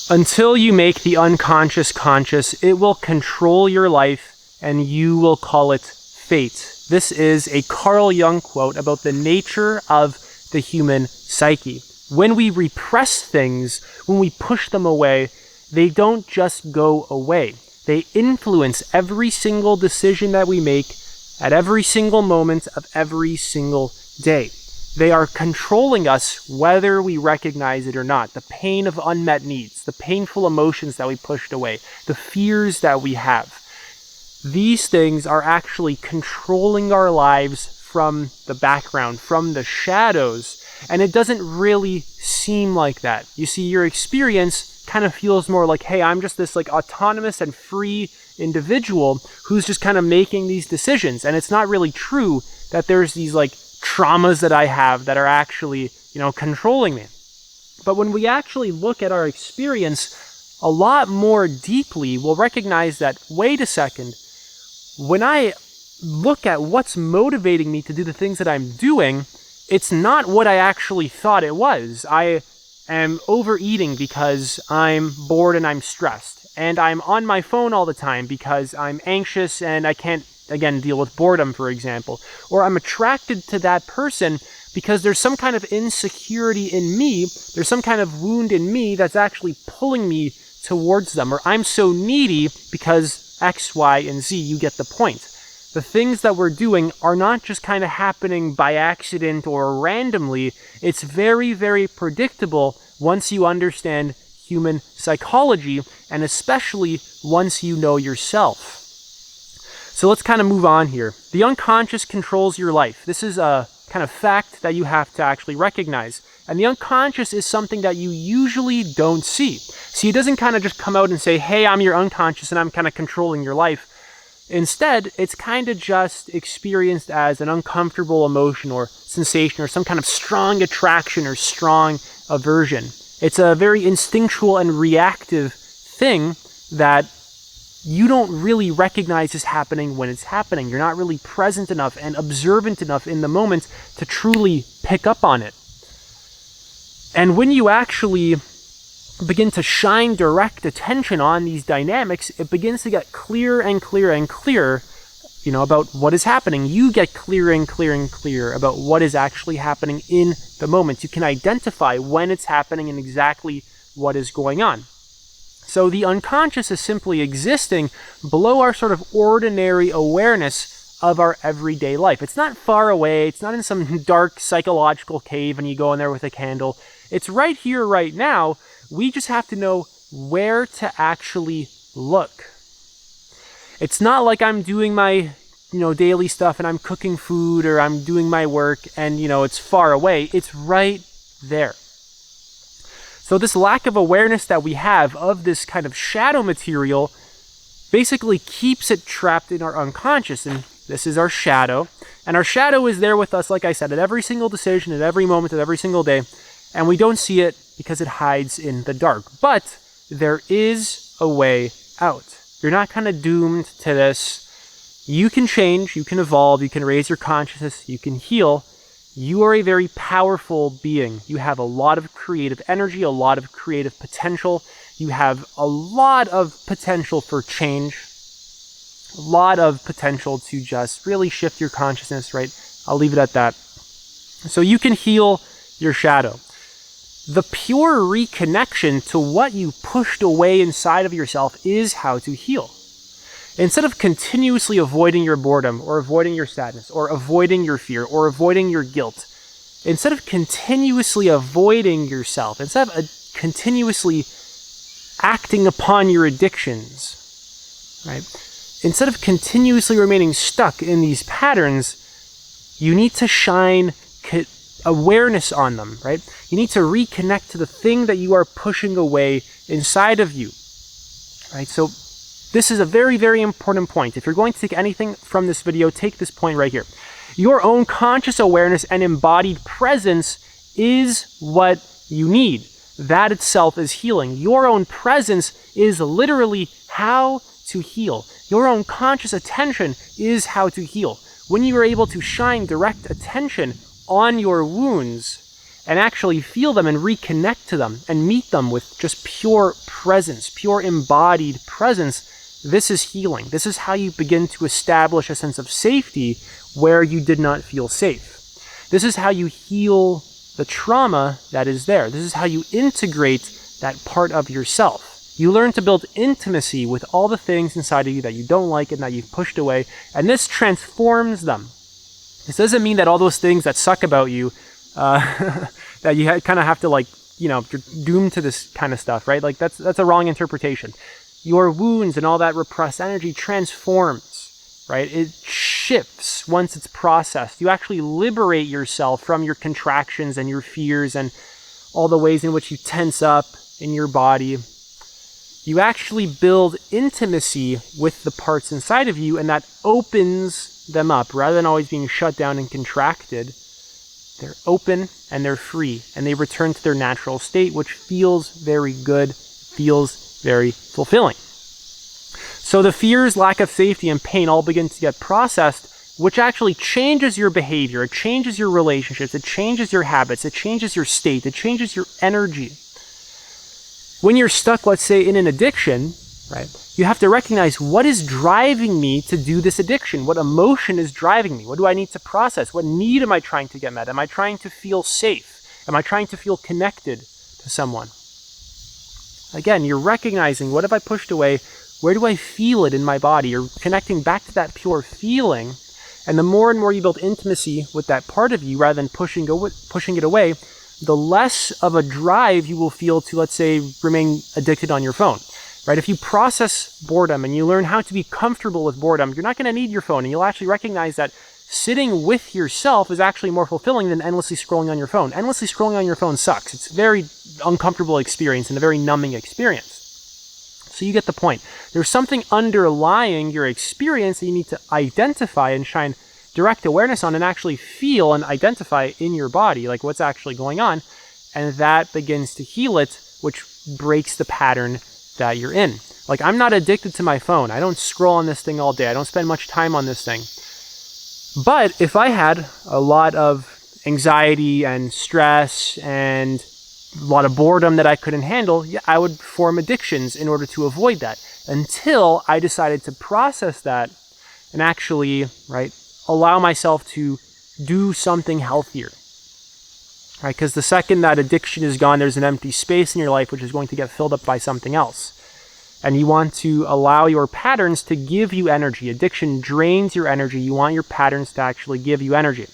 Until you make the unconscious conscious, it will control your life and you will call it fate. This is a Carl Jung quote about the nature of the human psyche. When we repress things, when we push them away, they don't just go away. They influence every single decision that we make at every single moment of every single day. They are controlling us whether we recognize it or not. The pain of unmet needs, the painful emotions that we pushed away, the fears that we have. These things are actually controlling our lives from the background, from the shadows. And it doesn't really seem like that. You see, your experience kind of feels more like, hey, I'm just this like autonomous and free individual who's just kind of making these decisions. And it's not really true that there's these like traumas that I have that are actually, controlling me. But when we actually look at our experience a lot more deeply, we'll recognize that, wait a second, when I look at what's motivating me to do the things that I'm doing, it's not what I actually thought it was. I am overeating because I'm bored and I'm stressed. And I'm on my phone all the time because I'm anxious and I can't, again, deal with boredom, for example. Or I'm attracted to that person because there's some kind of insecurity in me, there's some kind of wound in me that's actually pulling me towards them. Or I'm so needy because X, Y, and Z, you get the point. The things that we're doing are not just kind of happening by accident or randomly. It's very, very predictable once you understand human psychology, and especially once you know yourself. So let's kind of move on here. The unconscious controls your life. This is a kind of fact that you have to actually recognize. And the unconscious is something that you usually don't see. See, it doesn't kind of just come out and say, hey, I'm your unconscious and I'm kind of controlling your life. Instead, it's kind of just experienced as an uncomfortable emotion or sensation or some kind of strong attraction or strong aversion. It's a very instinctual and reactive thing that you don't really recognize is happening when it's happening. You're not really present enough and observant enough in the moment to truly pick up on it. And when you actually begin to shine direct attention on these dynamics, it begins to get clearer and clearer and clearer, about what is happening. You get clearer and clearer and clearer about what is actually happening in the moment. You can identify when it's happening and exactly what is going on. So the unconscious is simply existing below our sort of ordinary awareness of our everyday life. It's not far away. It's not in some dark psychological cave and you go in there with a candle. It's right here, right now. We just have to know where to actually look. It's not like I'm doing my, daily stuff and I'm cooking food or I'm doing my work and, it's far away. It's right there. So this lack of awareness that we have of this kind of shadow material basically keeps it trapped in our unconscious. And this is our shadow. And our shadow is there with us, like I said, at every single decision, at every moment, at every single day. And we don't see it because it hides in the dark. But there is a way out. You're not kind of doomed to this. You can change, you can evolve, you can raise your consciousness, you can heal. You are a very powerful being. You have a lot of creative energy, a lot of creative potential. You have a lot of potential for change. A lot of potential to just really shift your consciousness, right? I'll leave it at that. So you can heal your shadow. The pure reconnection to what you pushed away inside of yourself is how to heal. Instead of continuously avoiding your boredom or avoiding your sadness or avoiding your fear or avoiding your guilt, instead of continuously avoiding yourself, instead of continuously acting upon your addictions, right? Instead of continuously remaining stuck in these patterns, you need to shine awareness on them, right? You need to reconnect to the thing that you are pushing away inside of you, right? So this is a very, very important point. If you're going to take anything from this video, take this point right here. Your own conscious awareness and embodied presence is what you need. That itself is healing. Your own presence is literally how to heal. Your own conscious attention is how to heal. When you are able to shine direct attention on your wounds and actually feel them and reconnect to them and meet them with just pure presence, pure embodied presence, this is healing. This is how you begin to establish a sense of safety where you did not feel safe. This is how you heal the trauma that is there. This is how you integrate that part of yourself. You learn to build intimacy with all the things inside of you that you don't like and that you've pushed away, and this transforms them. This doesn't mean that all those things that suck about you, that you kind of have to you're doomed to this kind of stuff, right? Like that's a wrong interpretation. Your wounds and all that repressed energy transforms, right? It shifts once it's processed. You actually liberate yourself from your contractions and your fears and all the ways in which you tense up in your body. You actually build intimacy with the parts inside of you, and that opens them up. Rather than always being shut down and contracted, they're open and they're free, and they return to their natural state, which feels very good, feels very fulfilling. So the fears, lack of safety, and pain all begin to get processed, which actually changes your behavior, it changes your relationships, it changes your habits, it changes your state, it changes your energy. When you're stuck, let's say, in an addiction, right, you have to recognize, what is driving me to do this addiction? What emotion is driving me? What do I need to process? What need am I trying to get met? Am I trying to feel safe? Am I trying to feel connected to someone? Again, you're recognizing, what have I pushed away? Where do I feel it in my body? You're connecting back to that pure feeling. And the more and more you build intimacy with that part of you, rather than pushing it away, the less of a drive you will feel to, let's say, remain addicted on your phone, right? If you process boredom and you learn how to be comfortable with boredom, you're not going to need your phone, and you'll actually recognize that sitting with yourself is actually more fulfilling than endlessly scrolling on your phone. Endlessly scrolling on your phone sucks. It's a very uncomfortable experience and a very numbing experience. So you get the point. There's something underlying your experience that you need to identify and shine direct awareness on, and actually feel and identify in your body, like what's actually going on, and that begins to heal it, which breaks the pattern that you're in. Like, I'm not addicted to my phone. I don't scroll on this thing all day. I don't spend much time on this thing. But if I had a lot of anxiety and stress and a lot of boredom that I couldn't handle, yeah, I would form addictions in order to avoid that, until I decided to process that and actually, right, allow myself to do something healthier, right? Because the second that addiction is gone, there's an empty space in your life which is going to get filled up by something else. And you want to allow your patterns to give you energy. Addiction drains your energy. You want your patterns to actually give you energy,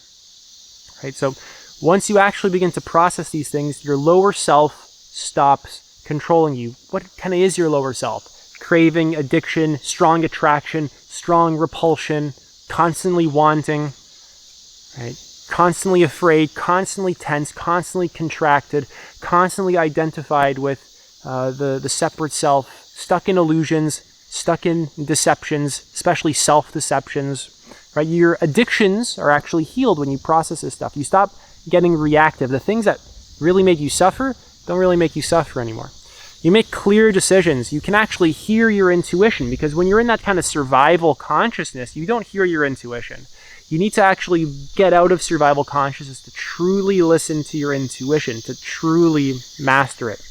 right? So once you actually begin to process these things, your lower self stops controlling you. What kind of is your lower self? Craving, addiction, strong attraction, strong repulsion, constantly wanting, right? Constantly afraid, constantly tense, constantly contracted, constantly identified with the separate self, stuck in illusions, stuck in deceptions, especially self-deceptions, right? Your addictions are actually healed when you process this stuff. You stop getting reactive. The things that really make you suffer don't really make you suffer anymore. You make clear decisions. You can actually hear your intuition, because when you're in that kind of survival consciousness, you don't hear your intuition. You need to actually get out of survival consciousness to truly listen to your intuition, to truly master it.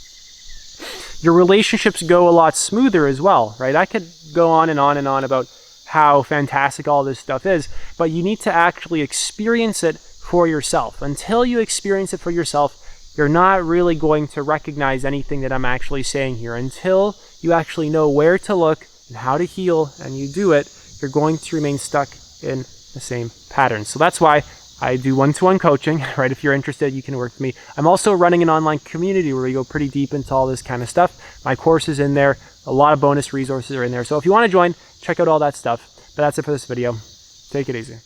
Your relationships go a lot smoother as well, right? I could go on and on and on about how fantastic all this stuff is, but you need to actually experience it for yourself. Until you experience it for yourself, you're not really going to recognize anything that I'm actually saying here. Until you actually know where to look and how to heal, and you do it, you're going to remain stuck in the same pattern. So that's why I do one-to-one coaching, right? If you're interested, you can work with me. I'm also running an online community where we go pretty deep into all this kind of stuff. My course is in there. A lot of bonus resources are in there. So if you want to join, check out all that stuff. But that's it for this video. Take it easy.